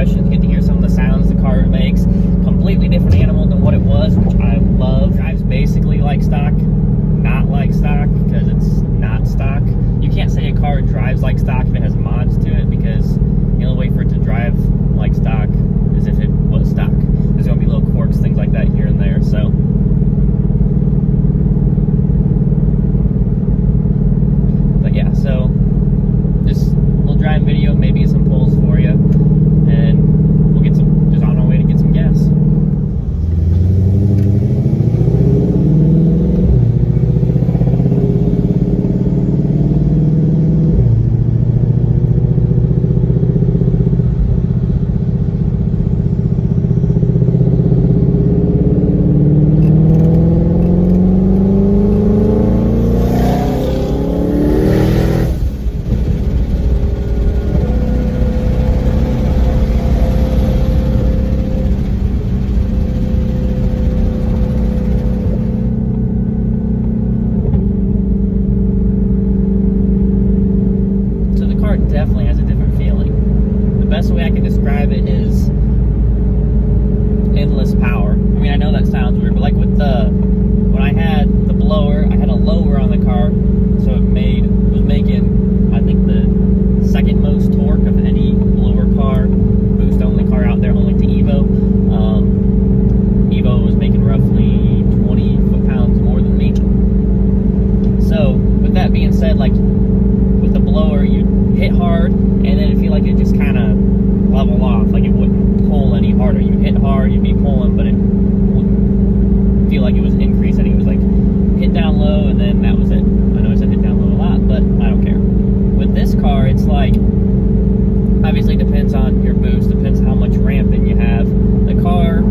impressions, get to hear some of the sounds the car makes. Completely different animal than what it was, which I love. Drives basically like stock, not like stock, because it's not stock. You can't say a car drives like stock if it has mods to it, because the only way for it to drive like stock is if it was stock. There's going to be little quirks, things like that here and there, so. But yeah, so this little driving video, maybe get some pulls for you, and we'll get some, just on our way to get some gas. Definitely has a different feeling. The best way I can describe it is endless power. I mean, I know that sounds weird, but like with when I had the blower, I had a lower on the car, so it was making, I think, the second most torque of any blower car, boost only car out there, only to Evo. Evo was making roughly 20 foot-pounds more than me. So with that being said, like with the blower, you hit hard, and then it feel like it just kind of level off, like it wouldn't pull any harder. You hit hard, you'd be pulling, but it wouldn't feel like it was increasing. It was like hit down low, and then that was it. I know I said hit down low a lot, but I don't care. With this car, it's like, obviously depends on your boost, depends how much ramping you have. The car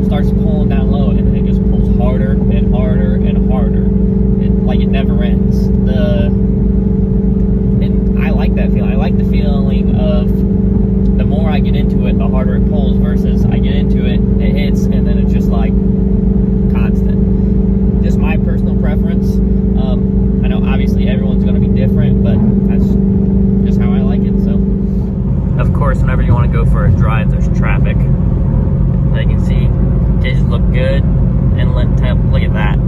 starts pulling down low, and then it just pulls harder and harder and harder. Like it never ends. I like that feeling. I like the feeling of the more I get into it, the harder it pulls, versus I get into it, it hits, and then it's just like constant. Just my personal preference. I know obviously everyone's going to be different, but that's just how I like it. So, of course, whenever you want to go for a drive, there's traffic. As you can see, gauges look good. Inlet temp, look at that.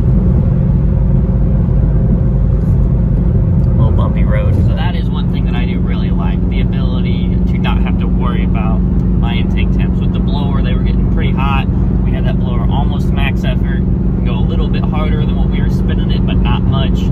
Bumpy road. So that is one thing that I do really like, the ability to not have to worry about my intake temps. With the blower, they were getting pretty hot. We had that blower almost max effort, go a little bit harder than what we were spinning it, but not much.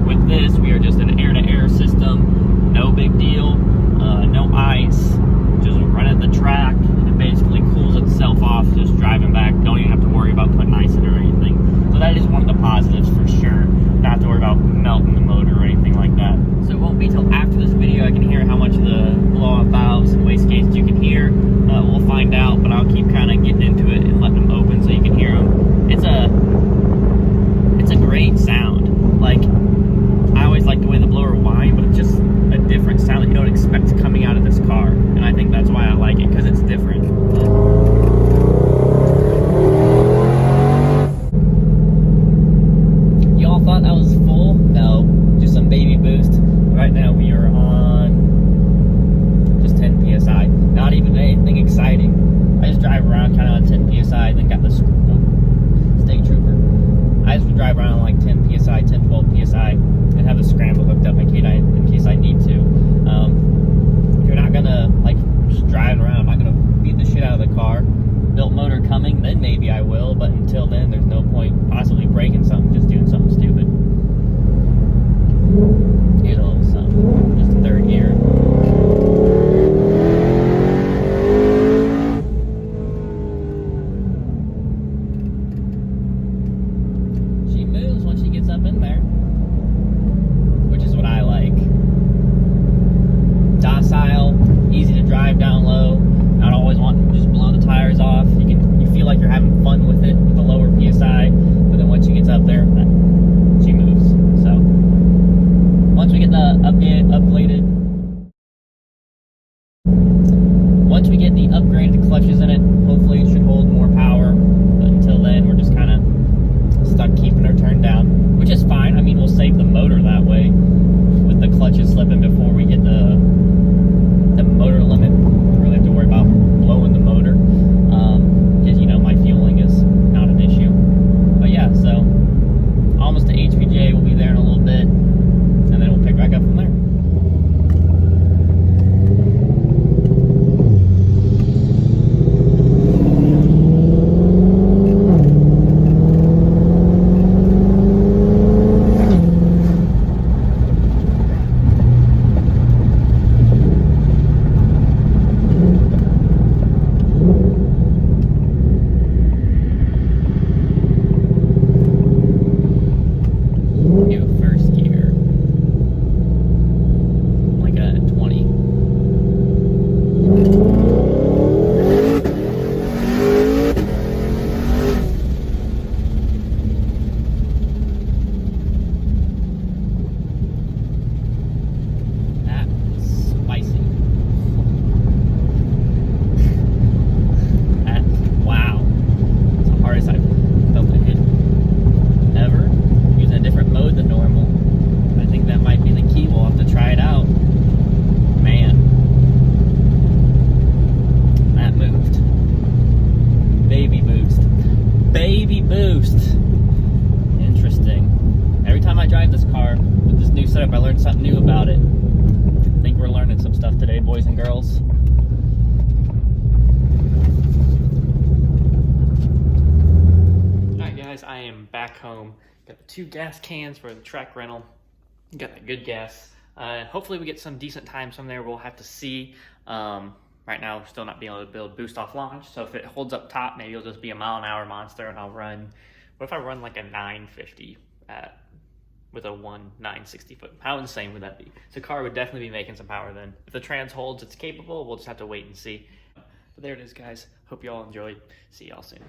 With this, we are just an air-to-air system, no big deal, no ice, just right at the track, and it basically cools itself off just driving back. Don't even have to worry about putting ice in it or anything. So that is one of the positives for sure. Not have to worry about melting the motor or anything like that. So it won't be till after this video I can hear how much of the blow-off valves and wastegates you can hear. We'll find out, but I'll keep kind of getting into it and letting them open so you can hear them. It's a great sound. Like, I always like the way the blower whines, but it's just a different sound that you don't expect coming out of this car. And I think that's why I like it, because it's different. Y'all thought that was full? No, just some baby boost. Right now we are on just 10 PSI. Not even anything exciting. I just drive around kind of on 10 PSI, then got the State Trooper. I just drive around on like 10 PSI, 10, 12 PSI, and have the scramble hooked up in case I need to. If you're not gonna like just drive around, I'm not gonna beat the shit out of the car. Built motor coming, then maybe I will, but until then, there's no point possibly breaking something, just doing something stupid. Here's a little something, just a third gear. She moves when she gets up in there. baby boost. Interesting. Every time I drive this car with this new setup, I learn something new about it. I think we're learning some stuff today, boys and girls. Alright guys, I am back home. Got the 2 gas cans for the track rental. Got that good gas. Hopefully we get some decent times from there. We'll have to see. Right now, still not being able to build boost off launch. So if it holds up top, maybe it'll just be a mile-an-hour monster, and I'll run. What if I run like a 950 with a 960 foot? How insane would that be? The car would definitely be making some power then. If the trans holds, it's capable. We'll just have to wait and see. But there it is, guys. Hope you all enjoyed. See y'all soon.